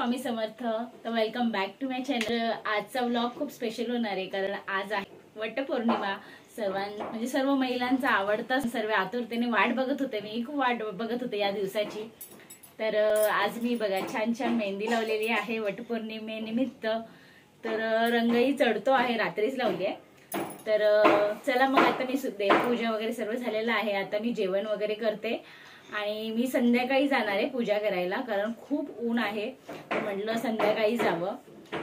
स्वामी समर्थ। तर welcome back to my channel. आजचा vlog खूप स्पेशल होणार आहे कारण आज आहे वटपौर्णिमा। म्हणजे सर्व महिलांचा आवडता, सर्व आतुरतेने वाट बघत होते। मी खूप वाट बघत होते या दिवसाची। तर आज मी बघा छान छान मेहंदी लावलेली आहे वटपौर्णिमेनिमित्त। तर रंगही चढतो आहे, रात्रीच लावली आहे। तर चला मग आता मी पूजा वगैरे सर्व झालेलं आहे। आता मी जेवण वगैरे करते आणि मी संध्याकाळी जाणार आहे पूजा करायला कारण खूप ऊन आहे। म्हटलं संध्याकाळी जावं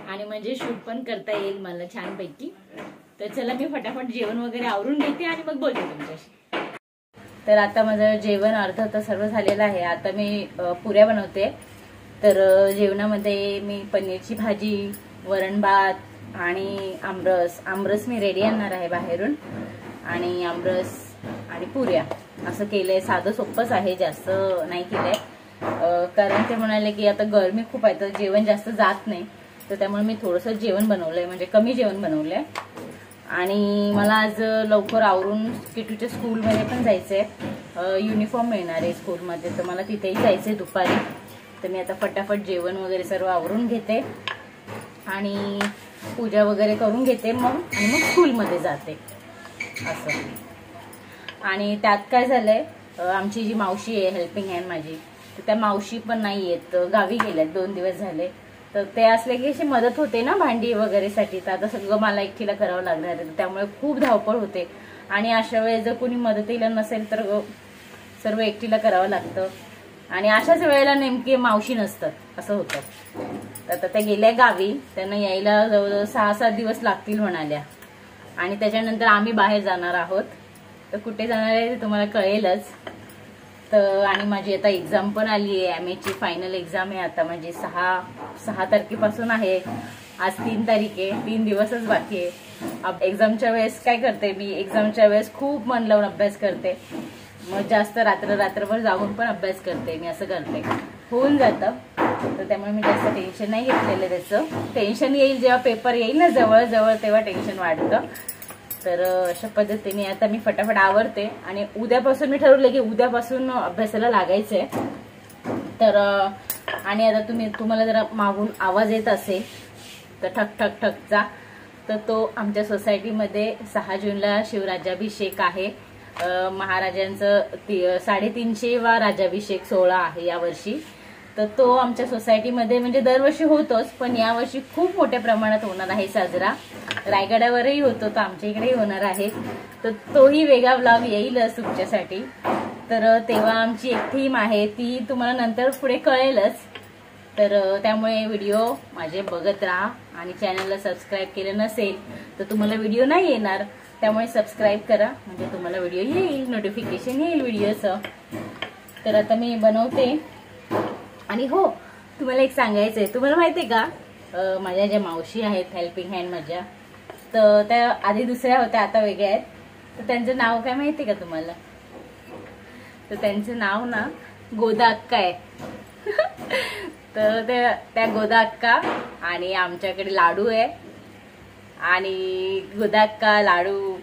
आणि म्हणजे शूट पण करता येईल मला छानपैकी। तर चला मी फटाफट जेवण वगैरे आवरून घेते आणि मग बोलते तुमच्याशी। तर आता माझं जेवण अर्ध तर सर्व झालेलं आहे। आता मी पुऱ्या बनवते। तर जेवणामध्ये मी पनीरची भाजी, वरण भात आणि आमरस मी रेडी आणणार आहे बाहेरून। आणि आमरस आणि पुऱ्या असं केलंय। साधं सोपंच आहे, जास्त नाही केलंय कारण ते म्हणाले की आता गरमी खूप आहे तर जेवण जास्त जात नाही। तर त्यामुळे मी थोडंसं जेवण बनवलंय, म्हणजे कमी जेवण बनवलंय। आणि मला आज लवकर आवरून किटूच्या स्कूलमध्ये पण जायचंय। युनिफॉर्म मिळणार आहे स्कूलमध्ये, तर मला तिथेही जायचंय दुपारी। तर मी आता फटाफट जेवण वगैरे सर्व आवरून घेते आणि पूजा वगैरे करून घेते मग स्कूलमध्ये जाते असं। आणि त्यात काय झालंय, आमची जी मावशी आहे हेल्पिंग हँड माझी, तर त्या मावशी पण नाही येत, गावी गेल्यात 2 दिवस झाले। तर ते असले की अशी मदत होते ना भांडी वगैरे साठी। तर आता सगळं मला एकटीला करावं लागणार आहे, त्यामुळे खूप धावपळ होते। आणि अशा वेळेस जर कोणी मदतीला नसेल तर सर्व एकटीला करावं लागतं। आणि अशाच वेळेला नेमकी मावशी नसतात असं होतं। तर आता त्या गेल्या गावी, त्यांना यायला जवळजवळ 6-7 दिवस लागतील म्हणाल्या। आणि त्याच्यानंतर आम्ही बाहेर जाणार आहोत। तर कुठे जाणार आहे ते तुम्हाला कळेलच। तर आणि माझी आता एक्झाम पण आली आहे, MA ची फायनल एक्झाम आहे आता माझी 6 तारखेपासून आहे। आज 3 तारीख आहे, 3 दिवसच बाकी आहे। एक्झामच्या वेळेस काय करते मी, एक्झामच्या वेळेस खूप मन लावून अभ्यास करते। मग जास्त रात्रभर जागून पण अभ्यास करते मी, असं करते, होऊन जातं। तर त्यामुळे मी जास्त टेन्शन नाही घेतलेलं। त्याचं टेन्शन येईल जेव्हा पेपर येईल ना जवळ जवळ, तेव्हा टेन्शन वाढतं। तर अशा पद्धतीने आता मी फटाफट आवरते आणि उद्यापासून मी ठरवलं की उद्यापासून अभ्यासाला लागायचंय। तर आणि आता तुम्हाला जरा मागून आवाज येत असेल तर ठक ठक ठकचा, तर तो आमच्या सोसायटीमध्ये 6 जूनला शिवराज्याभिषेक आहे। महाराजांचं 350वा राज्याभिषेक सोहळा आहे यावर्षी। तर तो आमच्या सोसायटीमध्ये म्हणजे दरवर्षी होतोच, पण यावर्षी खूप मोठ्या प्रमाणात होणार आहे साजरा। रायगडावरही होतो, तर आमच्या इकडेही होणार आहे। तर तोही वेगळा व्लॉग येईलच तुमच्यासाठी। तर तेव्हा आमची एक थीम आहे, ती तुम्हाला नंतर पुढे कळेलच। तर त्यामुळे व्हिडिओ माझे बघत राहा आणि चॅनलला सबस्क्राईब केलं नसेल तर तुम्हाला व्हिडिओ नाही येणार, त्यामुळे सबस्क्राईब करा म्हणजे तुम्हाला व्हिडिओ येईल, नोटिफिकेशन येईल व्हिडिओचं। तर आता मी बनवते। आणि हो, तुम्हाला एक सांगायचंय, तुम्हाला माहितीये का माझ्या ज्या मावशी आहेत हेल्पिंग हँड माझ्या, तर त्या आधी दुसऱ्या होत्या, आता वेगळ्या आहेत। तर त्यांचं नाव काय माहितीये का तुम्हाला? तर त्यांचं नाव ना गोदा अक्का आहे। तर त्या गोदा अक्का आणि आमच्याकडे लाडू आहे आणि गोदा अक्का, लाडू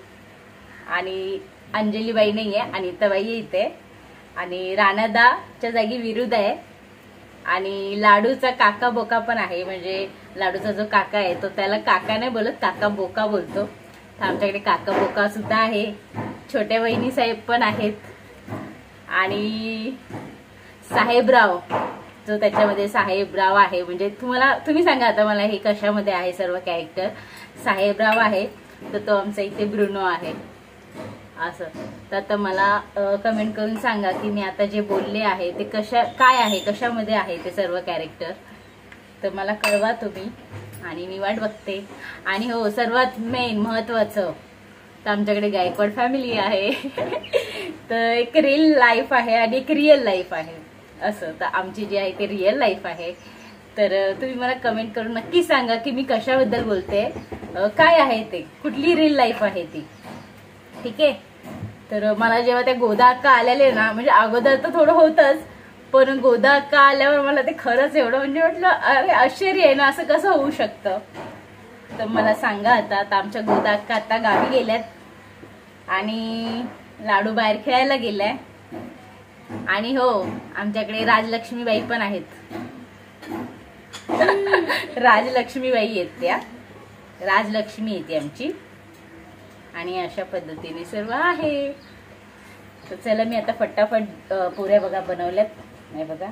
आणि अंजलीबाई नाही आहे, अनिताबाई इथे, आणि राणादाच्या जागी विरुद्ध आहे। आणि लाडूचा काका बोका पण आहे, म्हणजे लाडूचा जो काका आहे तो त्याला काका नाही बोलत, काका बोका बोलतो। तर आमच्याकडे काका बोका सुद्धा आहे। छोट्या वहिनी साहेब पण आहेत आणि साहेबराव, जो त्याच्यामध्ये साहेबराव आहे, म्हणजे तुम्ही सांगा आता मला हे कशामध्ये आहे सर्व कॅरेक्टर। साहेबराव आहे, तर तो आमचा इथे ब्रुनो आहे असं। तर आता मला कमेंट करून सांगा की मी आता जे बोलले आहे ते काय आहे, कशामध्ये आहे ते सर्व कॅरेक्टर। तर मला कळवा तुम्ही आणि मी वाट बघते। आणि हो, सर्वात मेन महत्वाचं, तर आमच्याकडे गायकवाड फॅमिली आहे। तर एक रियल लाईफ आहे आणि एक रिअल लाईफ आहे असं। तर आमची जी आहे ती रिअल लाईफ आहे। तर तुम्ही मला कमेंट करून नक्की सांगा की मी कशाबद्दल बोलते, काय आहे ते, कुठली रिअल लाईफ आहे ती, ठीक आहे। तर मला जेव्हा त्या गोदा अक्का आलेले ना, म्हणजे अगोदर तर थोडं होतच, पण गोदा अक्का आल्यावर मला ते खरंच एवढं म्हणजे म्हटलं अरे आश्चर्य आहे ना, असं कसं होऊ शकतं। तर मला सांगा आता आमच्या गोदा अक्का आता गावी गेल्यात आणि लाडू बाहेर खेळायला गेलाय। आणि हो, आमच्याकडे राजलक्ष्मीबाई पण आहेत। राजलक्ष्मीबाई आहेत त्या, राजलक्ष्मी येते आमची. आणि अशा पद्धतीने सर्व आहे. तर चला मी आता फटाफट पुऱ्या बघा बनवल्यात. नाही बघा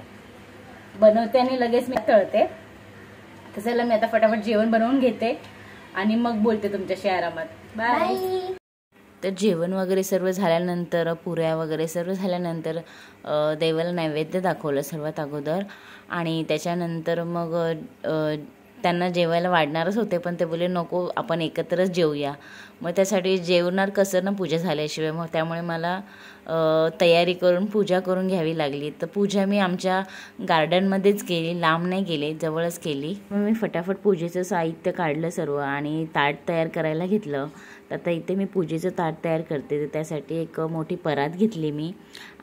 बनवते आणि लगेच मी तळते. तर चला मी आता फटाफट जेवण बनवून घेते आणि मग बोलते तुमच्याशी आरामात. बाय. तर जेवण वगैरे सर्व झाल्यानंतर, पुऱ्या वगैरे सर्व झाल्यानंतर देवाला नैवेद्य दाखवलं सर्वात अगोदर. आणि त्याच्यानंतर मग त्यांना जेवायला वाढणारच होते, पण ते बोलले नको आपण एकत्रच जेवूया. मग त्यासाठी जेवणार कसं ना पूजा झाल्याशिवाय, मग त्यामुळे मला तयारी करून पूजा करून घ्यावी लागली. तर पूजा मी आमच्या गार्डनमध्येच केली, लांब नाही केली, जवळच केली. मग मी फटाफट पूजेचं साहित्य काढलं सर्व आणि ताट तयार करायला घेतलं. तर आता इथे मी पूजेचं ताट तयार करते. तर त्यासाठी एक मोठी परात घेतली मी.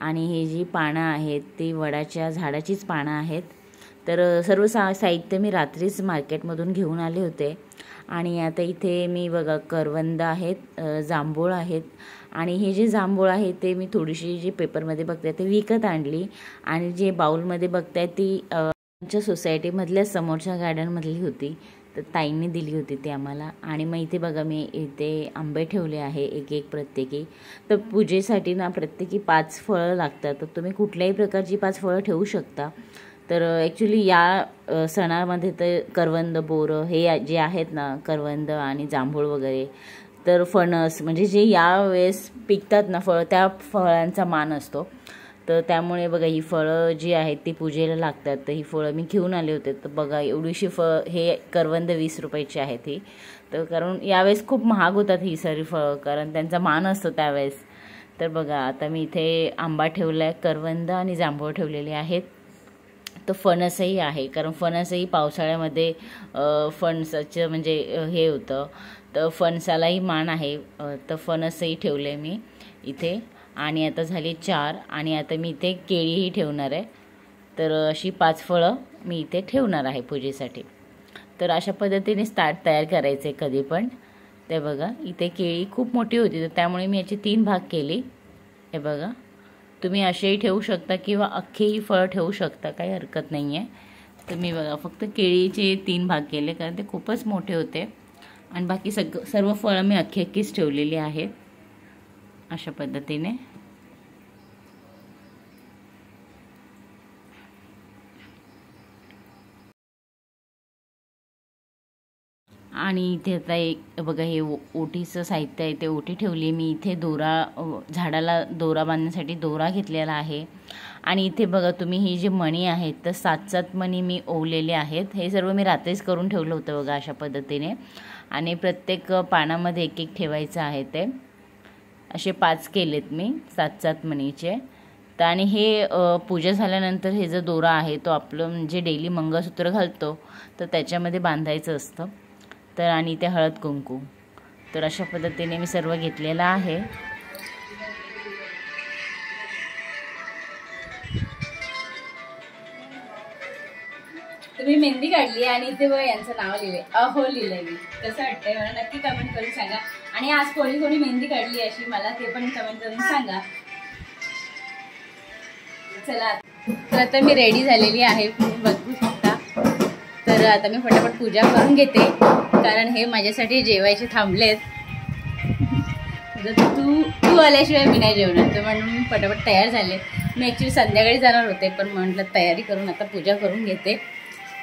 आणि ही जी पानं आहेत ती वडाच्या झाडाचीच पानं आहेत. तर सर्व साहित्य मी रात्रीच मार्केटमधून घेऊन आले होते. आणि आता इथे मी बघा करवंद आहेत, जांभूळ आहेत. आणि हे जे जांभूळ आहे ते मी थोडीशी जी पेपरमध्ये बघताय ते विकत आणली. आणि जे बाउलमध्ये बघताय ती आमच्या सोसायटीमधल्या समोरच्या गार्डनमधली होती. तर ताईंनी दिली होती ती आम्हाला. आणि मग इथे बघा मी इथे आंबे ठेवले आहे एक एक प्रत्येकी. तर पूजेसाठी ना प्रत्येकी 5 फळं लागतात. तर तुम्ही कुठल्याही प्रकारची 5 फळं ठेवू शकता. तर ॲक्च्युली या सणामध्ये तर करवंद, बोरं हे जे आहेत ना, करवंद आणि जांभूळ वगैरे, तर फणस म्हणजे जे यावेळेस पिकतात ना फळं, त्या फळांचा मान असतो. तर त्यामुळे बघा ही फळं जी आहेत ती पूजेला लागतात. तर ही फळं मी घेऊन आले होते. तर बघा एवढीशी हे करवंद 20 रुपयाची आहेत ही. तर कारण यावेळेस खूप महाग होतात ही सारी फळं, कारण त्यांचा मान असतो त्यावेळेस. तर बघा आता मी इथे आंबा ठेवला आहे, करवंद आणि जांभूळ ठेवलेले आहेत. तर फणसही आहे, कारण फणसही पावसाळ्यामध्ये फणसाचं म्हणजे हे होतं, तर फणसालाही मान आहे. तर फणसही ठेवले मी इथे. आणि आता झाली 4. आणि आता मी इथे केळीही ठेवणार आहे. तर अशी 5 फळं मी इथे ठेवणार आहे पूजेसाठी. तर अशा पद्धतीने ताट तयार करायचे कधी पण. ते बघा इथे केळी खूप मोठी होती, तर त्यामुळे मी याची 3 भाग केली. हे बघा तुम्ही असेही ठेवू शकता किंवा अख्खेही फळं ठेवू शकता, काही हरकत नाही आहे. तर मी बघा फक्त केळीचे 3 भाग केले, कारण ते खूपच मोठे होते. आणि बाकी सर्व फळं मी अख्खीच ठेवलेली आहेत अशा पद्धतीने. आणि इथे आता एक बघा हे ओटीचं साहित्य आहे, ते ओटी ठेवली मी इथे. झाडाला दोरा बांधण्यासाठी दोरा घेतलेला आहे. आणि इथे बघा तुम्ही ही जी मणी आहेत तर 7 मणी मी ओवलेले आहेत. हे सर्व मी रात्रीच करून ठेवलं होतं बघा अशा पद्धतीने. आणि प्रत्येक पानामध्ये एक एक ठेवायचं आहे. ते असे 5 केलेत मी 7 मणीचे. तर आणि हे पूजा झाल्यानंतर हे जो दोरा आहे तो आपलं म्हणजे डेली मंगळसूत्र घालतो तर त्याच्यामध्ये बांधायचं असतं. तर आणि ते हळद कुंकू. तर अशा पद्धतीने मी सर्व घेतलेलं आहे. तुम्ही मेहंदी काढली आणि इथे बघा यांचं नाव लिहिलंय, अहो लिहिलंय मी. कसं वाटतंय मला नक्की कमेंट करून सांगा. आणि आज कोणी कोणी मेहंदी काढली अशी मला ते पण कमेंट करून सांगा. चला तर आता मी रेडी झालेली आहे, बघू शकता. तर आता मी फटाफट पूजा करून घेते, कारण हे माझ्यासाठी जेवायचे थांबलेत. तू आल्याशिवाय मी नाही जेवणार. तर म्हणून मी फटाफट तयार झाले. मी ॲक्च्युली संध्याकाळी जाणार होते, पण म्हटलं तयारी करून आता पूजा करून घेते.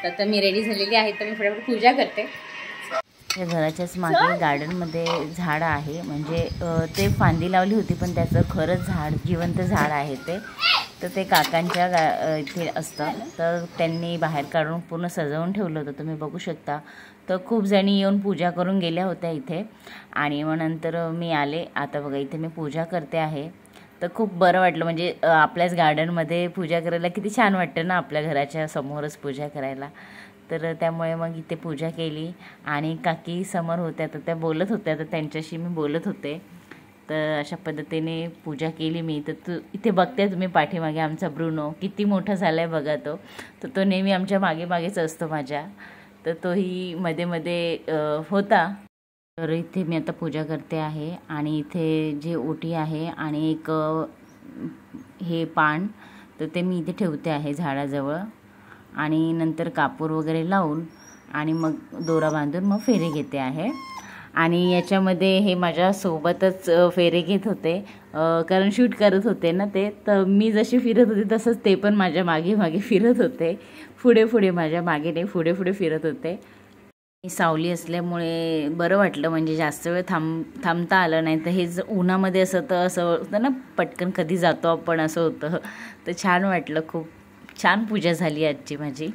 तर आता मी रेडी झालेली आहे, तर मी फटाफट पूजा करते. या घराच्याच मागे गार्डनमध्ये झाड आहे, म्हणजे ते फांदी लावली होती पण त्याचं खरंच झाड, जिवंत झाड आहे ते. तर ते काकांच्या इथे असतं, तर त्यांनी बाहेर काढून पूर्ण सजवून ठेवलं होतं, तुम्ही बघू शकता. तर खूप जणी येऊन पूजा करून गेल्या होत्या इथे. आणि मग नंतर मी आले. आता बघा इथे मी पूजा करते आहे. तर खूप बरं वाटलं, म्हणजे आपल्याच गार्डनमध्ये पूजा करायला किती छान वाटतं ना, आपल्या घराच्या समोरच पूजा करायला. तर त्यामुळे मग इथे पूजा केली. आणि काकी समोर होत्या तर त्या बोलत होत्या, तर त्यांच्याशी मी बोलत होते. तर अशा पद्धतीने पूजा केली मी. तर इथे बघते तुम्ही पाठीमागे आमचा ब्रुनो किती मोठा झाला आहे बघा. तो नेहमी आमच्या मागे मागेच असतो माझ्या. तर तोही मध्ये मध्ये होता. तर इथे मी आता पूजा करते आहे. आणि इथे जे ओटी आहे आणि एक हे पान, तर ते मी इथे ठेवते आहे झाडाजवळ. आणि नंतर कापूर वगैरे लावून आणि मग दोरा बांधून मग फेरे घेते आहे. आणि याच्यामध्ये हे माझ्यासोबतच फेरे घेत होते, कारण शूट करत होते ना ते. तर मी जशी फिरत होते तसंच ते पण माझ्या मागे मागे फिरत होते, पुढे पुढे, माझ्या मागे नाही पुढे पुढे फिरत होते. सावली असल्यामुळे बरं वाटलं, म्हणजे जास्त वेळ थांबता आलं नाही. तर हे उन्हामध्ये असं तर असं होतं ना, पटकन कधी जातो आपण असं होतं. तर छान वाटलं, खूप छान पूजा झाली आजची माझी.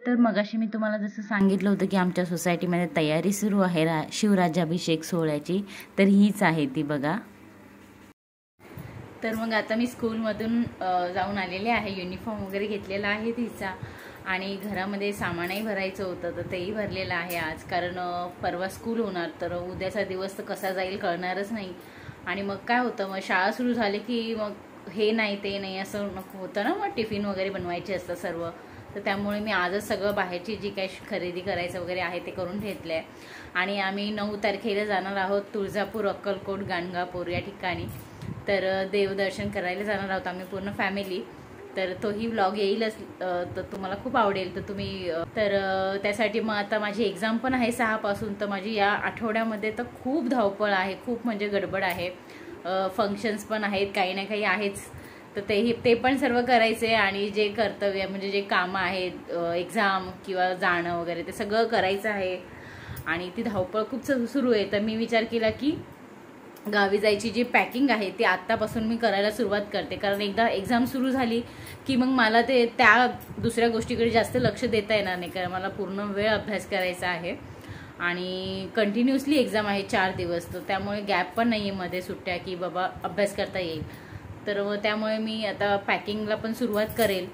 तर मगाशी मी तुम्हाला जसं सांगितलं होतं की आमच्या सोसायटीमध्ये तयारी सुरू आहे शिवराज्याभिषेक सोहळ्याची, तर हीच आहे ती बघा. तर मग आता मी स्कूलमधून जाऊन आलेले आहे. युनिफॉर्म वगैरे घेतलेला आहे तिचा, आणि घरामध्ये सामानही भरायचं होतं तर तेही भरलेलं आहे आज. कारण परवा स्कूल होणार, तर उद्याचा दिवस तर कसा जाईल कळणारच नाही. आणि मग काय होतं, मग शाळा सुरू झाली की मग हे नाही ते नाही असं नको होतं ना, मग टिफिन वगैरे बनवायचे असतं सर्व. तर त्यामुळे मी आजच सगळं बाहेरची जी काही खरेदी करायचं वगैरे आहे ते करून घेतलं आहे. आणि आम्ही 9 तारखेला जाणार आहोत तुळजापूर, अक्कलकोट, गाणगापूर या ठिकाणी. तर देवदर्शन करायला जाणार आहोत आम्ही पूर्ण फॅमिली. तर तोही व्लॉग येईलच, तर तुम्हाला खूप आवडेल. तर तुम्ही त्यासाठी मग आता माझी एक्झाम पण आहे 6 पासून. तर माझी या आठवड्यामध्ये तर खूप धावपळ आहे, खूप म्हणजे गडबड आहे. फंक्शन्स पण आहेत, काही ना काही आहेच. तर ते पण सर्व करायचे, आणि जे कर्तव्य म्हणजे जे कामं आहेत, एक्झाम किंवा जाणं वगैरे ते सगळं करायचं आहे. आणि ती धावपळ खूप सुरू आहे. तर मी विचार केला की गावी जायची जी पॅकिंग आहे ती आत्तापासून मी करायला सुरुवात करते. कारण एकदा एक्झाम सुरू झाली की मग मला त्या दुसऱ्या गोष्टीकडे जास्त लक्ष देता येणार नाही. कारण मला पूर्ण वेळ अभ्यास करायचा आहे, आणि कंटिन्युअसली एक्झाम आहे 4 दिवस. तर त्यामुळे गॅप पण नाही आहे मध्ये सुट्ट्या की बाबा अभ्यास करता येईल. तर त्यामुळे मी आता पॅकिंगला पण सुरुवात करेल.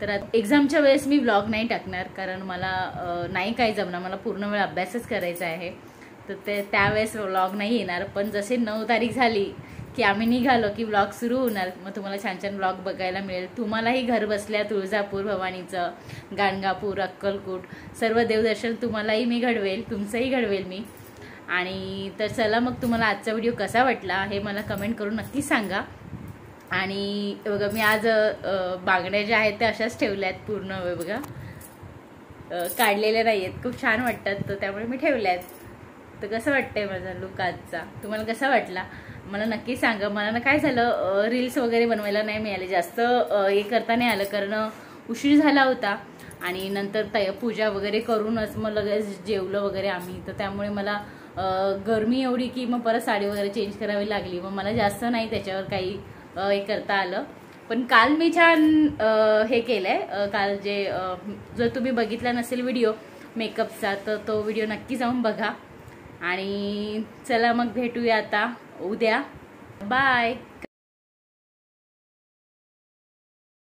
तर एक्झामच्या वेळेस मी व्लॉग नाही टाकणार, कारण मला नाही काही जमणार, मला पूर्ण वेळ अभ्यासच करायचा आहे. तर त्यावेळेस व्लॉग नाही येणार. पण जसे 9 तारीख झाली की आम्ही निघालो की व्लॉग सुरू होणार. मग तुम्हाला छान छान व्लॉग बघायला मिळेल. तुम्हालाही घर बसल्या तुळजापूर भवानीचं, गाणगापूर, अक्कलकोट सर्व देवदर्शन तुम्हालाही मी घडवेल, तुमचंही घडवेल मी. आणि तर चला मग, तुम्हाला आजचा व्हिडिओ कसा वाटला हे मला कमेंट करून नक्की सांगा. आणि बघा मी आज बांगड्या ज्या आहेत त्या अशाच ठेवल्या आहेत, पूर्ण बघा काढलेल्या नाही आहेत, खूप छान वाटतात. तर त्यामुळे मी ठेवल्या आहेत. तर कसं वाटतंय माझा लुक आजचा, तुम्हाला कसा वाटला मला नक्की सांगा. मला ना काय झालं, रील्स वगैरे बनवायला नाही मिळाले, जास्त हे करता नाही आलं, कारण उशीर झाला होता. आणि नंतर पूजा वगैरे करूनच मग लगेच जेवलं वगैरे आम्ही. तर त्यामुळे मला गरमी एवढी की मग परत साडी वगैरे चेंज करावी लागली. मग मला जास्त नाही त्याच्यावर काही हे करता आलं. पण काल मी छान हे केलंय. काल जर तुम्ही बघितला नसेल व्हिडिओ मेकअपचा, तर तो व्हिडिओ नक्की जाऊन बघा. आणि चला मग भेटूया आता उद्या. बाय.